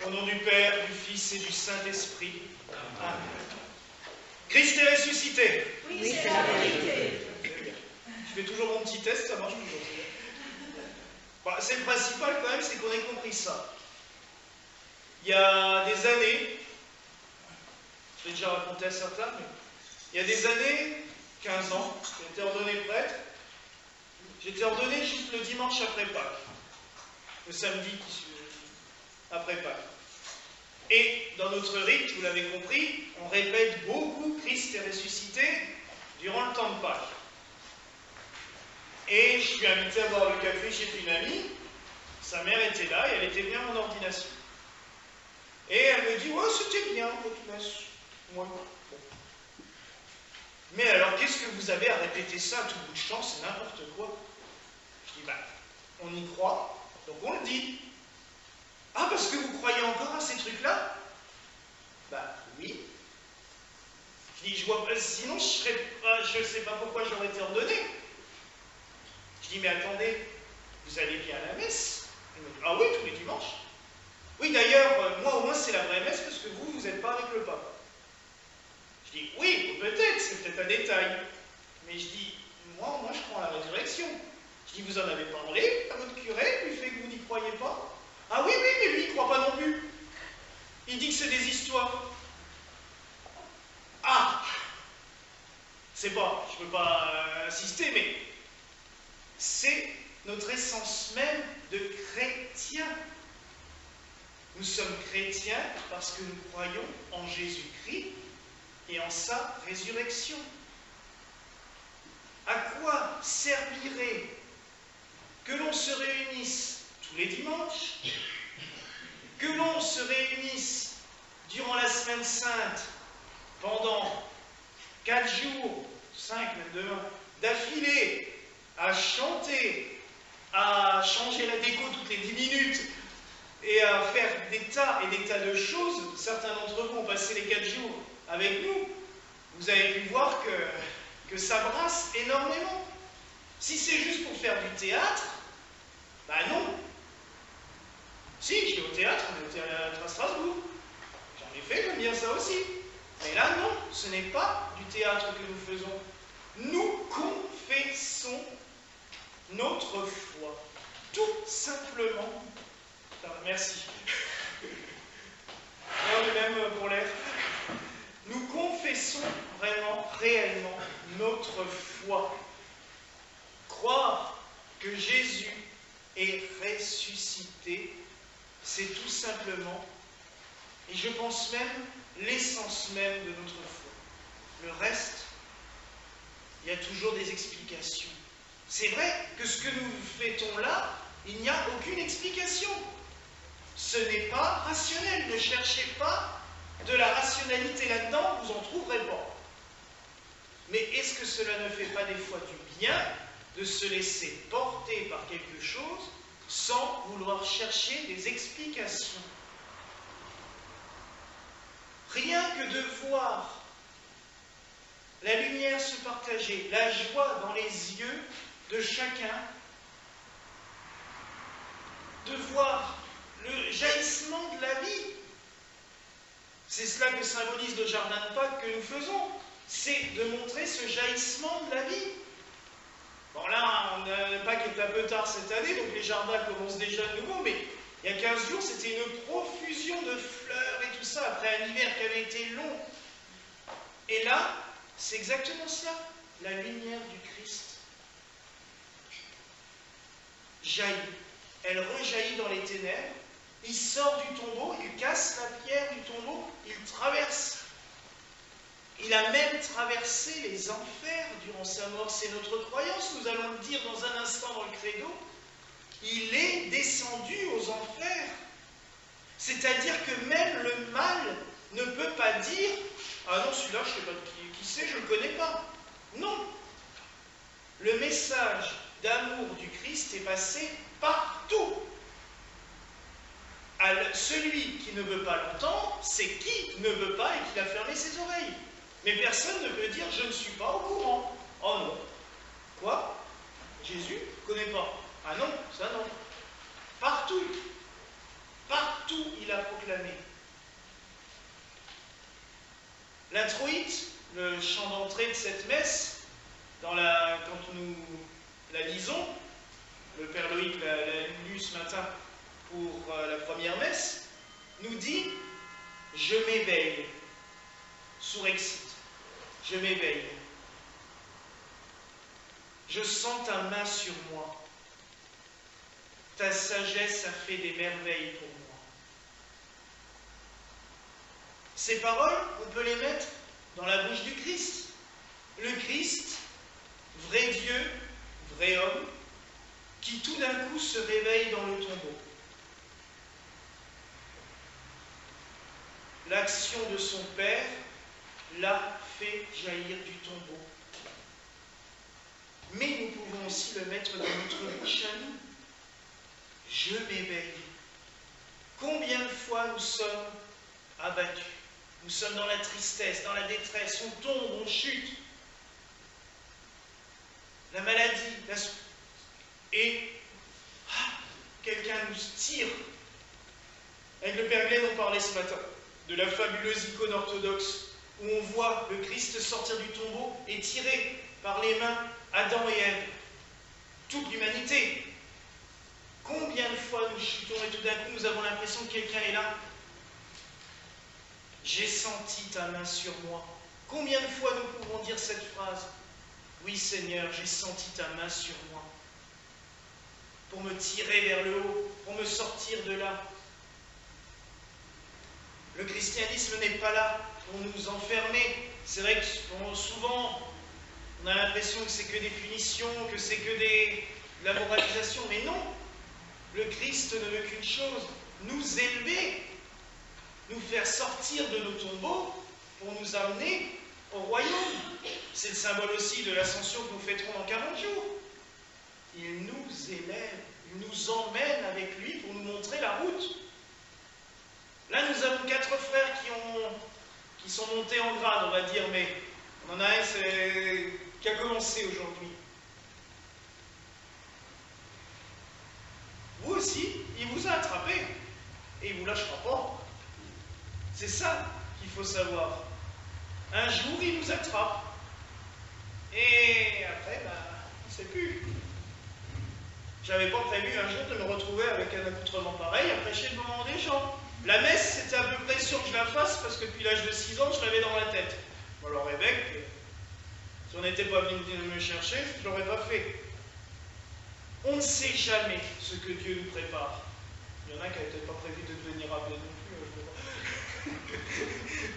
Au nom du Père, du Fils et du Saint-Esprit. Amen. Christ est ressuscité. Oui, c'est la vérité. Je fais toujours mon petit test, ça marche toujours. Bon, c'est le principal quand même, c'est qu'on ait compris ça. Il y a des années, je l'ai déjà raconté à certains, mais il y a des années, 15 ans, j'ai été ordonné prêtre. J'étais ordonné juste le dimanche après Pâques. Le samedi après Pâques. Et dans notre rite, vous l'avez compris, on répète beaucoup Christ est ressuscité durant le temps de Pâques. Et je suis invité à boire le café chez une amie. Sa mère était là et elle était venue à mon ordination. Et elle me dit, ouais, c'était bien, votre messe. Moi, bon. Mais alors, qu'est-ce que vous avez à répéter ça à tout bout de champ? C'est n'importe quoi. Je dis, bah, on y croit, donc on le dit. Ah, parce que vous croyez encore à ces trucs-là? Bah, oui. Je dis, je vois pas, sinon je ne sais pas pourquoi j'aurais été ordonné. Je dis, mais attendez, vous allez bien à la messe? Elle me dit, ah oui, tous les dimanches. Oui, d'ailleurs, moi au moins c'est la vraie messe parce que vous n'êtes pas avec le pape. Je dis, oui, peut-être, c'est peut-être un détail. Mais je dis, moi au moins je crois à la résurrection. Je dis, vous en avez parlé à votre curé, lui fait que vous n'y croyez pas? Ah oui, oui, mais lui il ne croit pas non plus. Il dit que c'est des histoires. Ah, c'est pas, je ne peux pas insister, mais c'est notre essence même de chrétien. Nous sommes chrétiens parce que nous croyons en Jésus-Christ et en sa résurrection. À quoi servirait que l'on se réunisse tous les dimanches, que l'on se réunisse durant la semaine sainte pendant 4 jours, 5 même demain, d'affilée, à chanter, à changer la déco toutes les 10 minutes, et à faire des tas et des tas de choses. Certains d'entre vous ont passé les 4 jours avec nous. Vous avez pu voir que ça brasse énormément. Si c'est juste pour faire du théâtre, ben non. Si, je vais au théâtre, on est au théâtre à Strasbourg. J'en ai fait, j'aime bien ça aussi. Mais là, non, ce n'est pas du théâtre que nous faisons. Nous confessons notre foi. Tout simplement. Merci. Et même pour l'air. Nous confessons vraiment, réellement notre foi. Croire que Jésus est ressuscité, c'est tout simplement, et je pense même, l'essence même de notre foi. Le reste, il y a toujours des explications. C'est vrai que ce que nous fêtons là, il n'y a aucune explication. Ce n'est pas rationnel. Ne cherchez pas de la rationalité là-dedans, vous n'en trouverez pas. Mais est-ce que cela ne fait pas des fois du bien de se laisser porter par quelque chose sans vouloir chercher des explications? Rien que de voir la lumière se partager, la joie dans les yeux de chacun, de voir le jaillissement de la vie. C'est cela que symbolise le jardin de Pâques que nous faisons. C'est de montrer ce jaillissement de la vie. Bon là, Pâques est un peu tard cette année, donc les jardins commencent déjà de nouveau, mais il y a 15 jours, c'était une profusion de fleurs et tout ça, après un hiver qui avait été long. Et là, c'est exactement cela, la lumière du Christ jaillit. Elle rejaillit dans les ténèbres, il sort du tombeau, il casse la pierre du tombeau, il traverse. Il a même traversé les enfers durant sa mort. C'est notre croyance, nous allons le dire dans un instant dans le credo. Il est descendu aux enfers. C'est-à-dire que même le mal ne peut pas dire « Ah non, celui-là, je ne sais pas qui c'est, je ne le connais pas. » Non. Le message d'amour du Christ est passé partout. Celui qui ne veut pas l'entendre, c'est qui ne veut pas et qui a fermé ses oreilles. Mais personne ne peut dire « je ne suis pas au courant ». Oh non. Quoi? Jésus ne connaît pas. Ah non, ça non. Partout. Partout, il a l'a proclamé. L'introïte, le chant d'entrée de cette messe, quand nous la lisons, le Père Loïc l'a lu ce matin pour la première messe, nous dit « Je m'éveille », surexcite, « Je m'éveille ». Je sens ta main sur moi. Ta sagesse a fait des merveilles pour moi. Ces paroles, on peut les mettre dans la bouche du Christ. Le Christ, vrai Dieu, vrai homme, qui tout d'un coup se réveille dans le tombeau. L'action de son Père l'a fait jaillir du tombeau. Mais nous pouvons aussi le mettre dans notre bouche à nous. Je m'éveille. Combien de fois nous sommes abattus? Nous sommes dans la tristesse, dans la détresse, on tombe, on chute. La maladie, et quelqu'un nous tire. Avec le Père Glenn, on parlait ce matin de la fabuleuse icône orthodoxe où on voit le Christ sortir du tombeau et tirer par les mains Adam et Ève. Toute l'humanité. Combien de fois nous chutons et tout d'un coup nous avons l'impression que quelqu'un est là? J'ai senti ta main sur moi. Combien de fois nous pouvons dire cette phrase? Oui Seigneur, j'ai senti ta main sur moi. Pour me tirer vers le haut, pour me sortir de là. Le christianisme n'est pas là pour nous enfermer. C'est vrai que souvent, on a l'impression que c'est que des punitions, que c'est que de la moralisation. Mais non, le Christ ne veut qu'une chose, nous élever, nous faire sortir de nos tombeaux pour nous amener au royaume. C'est le symbole aussi de l'ascension que nous fêterons dans 40 jours. Il nous élève, il nous emmène avec lui pour nous montrer la route. Là, nous avons 4 frères qui sont montés en grade, on va dire, mais on en a un qui a commencé aujourd'hui. Vous aussi, il vous a attrapé et il ne vous lâchera pas. C'est ça qu'il faut savoir. Un jour, il nous attrape. Et après, on ne sait plus. J'avais pas prévu un jour de me retrouver avec un accoutrement pareil à prêcher devant des gens. La messe, c'était à peu près sûr que je la fasse parce que depuis l'âge de 6 ans, je l'avais dans la tête. Bon, alors évêque, si on n'était pas venu me chercher, je ne l'aurais pas fait. On ne sait jamais ce que Dieu nous prépare. Il y en a qui n'avaient pas prévu de devenir abbé non plus.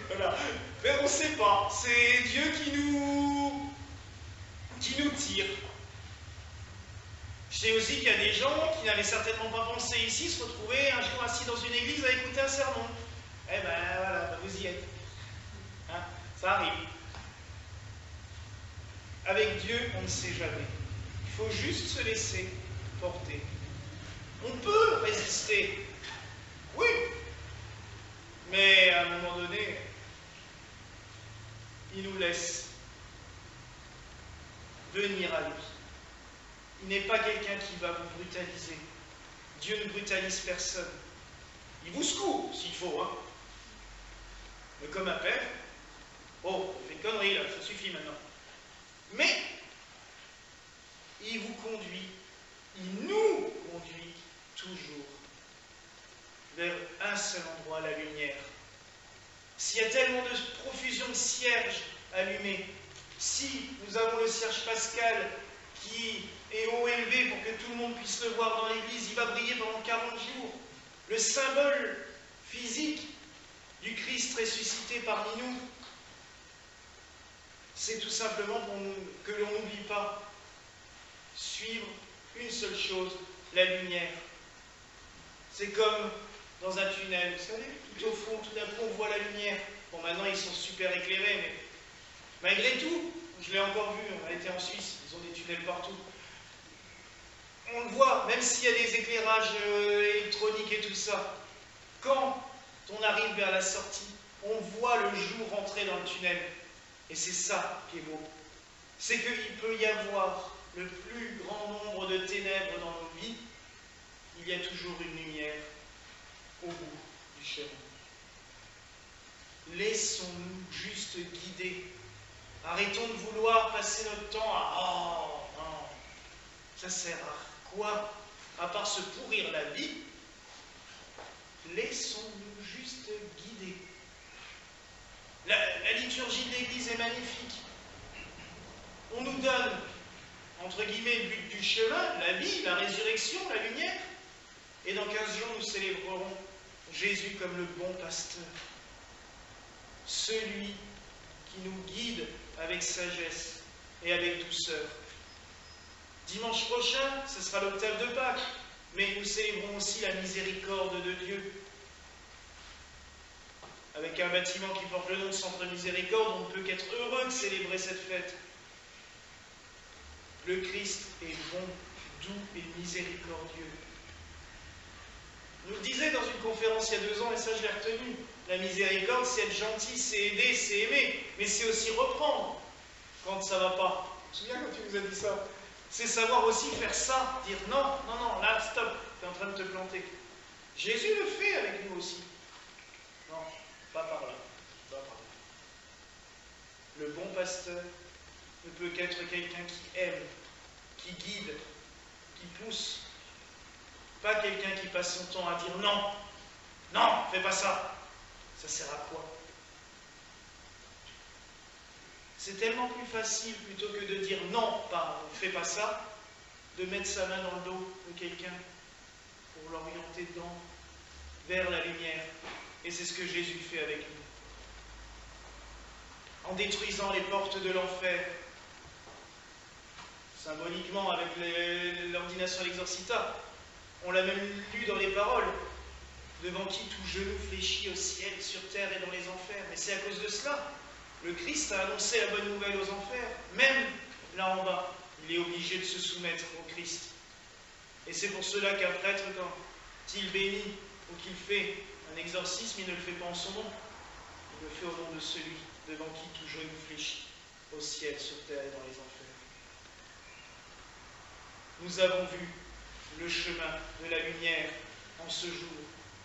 Voilà. Mais on ne sait pas. C'est Dieu qui nous tire. Je sais aussi qu'il y a des gens qui n'avaient certainement pas pensé ici se retrouver un jour assis dans une église à écouter un sermon. Eh ben voilà, vous y êtes. Hein, ça arrive. Avec Dieu, on ne sait jamais. Il faut juste se laisser porter. On peut résister. Oui. Mais à un moment donné, il nous laisse venir à lui. Il n'est pas quelqu'un qui va vous brutaliser. Dieu ne brutalise personne. Il vous secoue, s'il faut, hein. Mais comme un père, oh, il fait une connerie là, ça suffit maintenant. Mais, il vous conduit, il nous conduit toujours vers un seul endroit, la lumière. S'il y a tellement de profusion de cierges allumés, si nous avons le cierge pascal qui est haut élevé pour que tout le monde puisse le voir dans l'église, il va briller pendant 40 jours. Le symbole physique du Christ ressuscité parmi nous, c'est tout simplement que l'on n'oublie pas suivre une seule chose, la lumière. C'est comme dans un tunnel, vous savez, tout au fond, tout d'un coup on voit la lumière. Bon, maintenant ils sont super éclairés, mais malgré tout, je l'ai encore vu, on a été en Suisse, ils ont des tunnels partout. On le voit, même s'il y a des éclairages électroniques et tout ça, quand on arrive vers la sortie, on voit le jour rentrer dans le tunnel. Et c'est ça qui est beau. C'est qu'il peut y avoir le plus grand nombre de ténèbres dans nos vies, il y a toujours une lumière au bout du chemin. Laissons-nous juste guider. Arrêtons de vouloir passer notre temps à « Oh, non, ça sert à quoi ?» à part se pourrir la vie. Laissons-nous juste guider. La liturgie de l'Église est magnifique. On nous donne, entre guillemets, le but du chemin, la vie, la résurrection, la lumière. Et dans 15 jours, nous célébrerons Jésus comme le bon pasteur. Celui qui nous guide avec sagesse et avec douceur. Dimanche prochain, ce sera l'octave de Pâques, mais nous célébrons aussi la miséricorde de Dieu. Avec un bâtiment qui porte le nom de Centre Miséricorde, on ne peut qu'être heureux de célébrer cette fête. Le Christ est bon, doux et miséricordieux. Je vous le disais dans une conférence il y a 2 ans, et ça je l'ai retenu. La miséricorde, c'est être gentil, c'est aider, c'est aimer, mais c'est aussi reprendre quand ça ne va pas. Je me souviens quand tu nous as dit ça. C'est savoir aussi faire ça, dire non, non, non, là, stop, tu es en train de te planter. Jésus le fait avec nous aussi. Non, pas par là, pas par là. Le bon pasteur ne peut qu'être quelqu'un qui aime, qui guide, qui pousse. Pas quelqu'un qui passe son temps à dire non, non, fais pas ça. Ça sert à quoi? C'est tellement plus facile, plutôt que de dire non, fais pas ça, de mettre sa main dans le dos de quelqu'un pour l'orienter vers la lumière. Et c'est ce que Jésus fait avec nous. En détruisant les portes de l'enfer, symboliquement avec l'ordination à l'exorcita, on l'a même lu dans les paroles, devant qui tout genou fléchit au ciel, sur terre et dans les enfers. Mais c'est à cause de cela. Le Christ a annoncé la bonne nouvelle aux enfers. Même là en bas, il est obligé de se soumettre au Christ. Et c'est pour cela qu'un prêtre, quand il bénit ou qu'il fait un exorcisme, il ne le fait pas en son nom. Il le fait au nom de celui devant qui tout genou fléchit au ciel, sur terre et dans les enfers. Nous avons vu le chemin de la lumière en ce jour.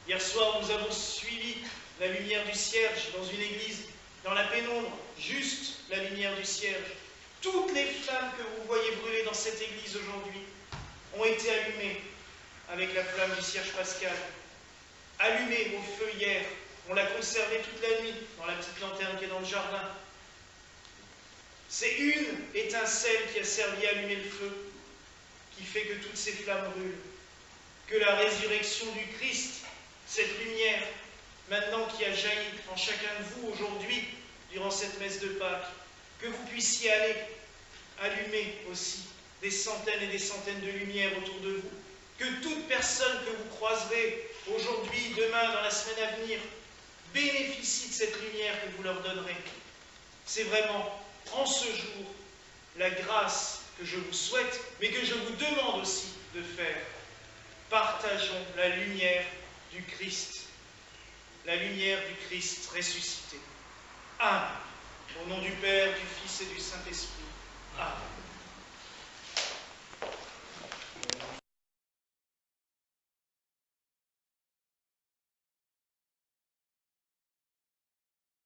Hier soir, nous avons suivi la lumière du cierge dans une église, dans la pénombre, juste la lumière du cierge. Toutes les flammes que vous voyez brûler dans cette église aujourd'hui ont été allumées avec la flamme du cierge pascal. Allumées au feu hier. On l'a conservée toute la nuit dans la petite lanterne qui est dans le jardin. C'est une étincelle qui a servi à allumer le feu, qui fait que toutes ces flammes brûlent. Que la résurrection du Christ, cette lumière, maintenant qui a jailli en chacun de vous aujourd'hui, durant cette messe de Pâques, que vous puissiez aller allumer aussi des centaines et des centaines de lumières autour de vous, que toute personne que vous croiserez aujourd'hui, demain, dans la semaine à venir, bénéficie de cette lumière que vous leur donnerez. C'est vraiment, en ce jour, la grâce que je vous souhaite, mais que je vous demande aussi de faire. Partageons la lumière du Christ, la lumière du Christ ressuscité. Amen. Au nom du Père, du Fils et du Saint-Esprit. Amen.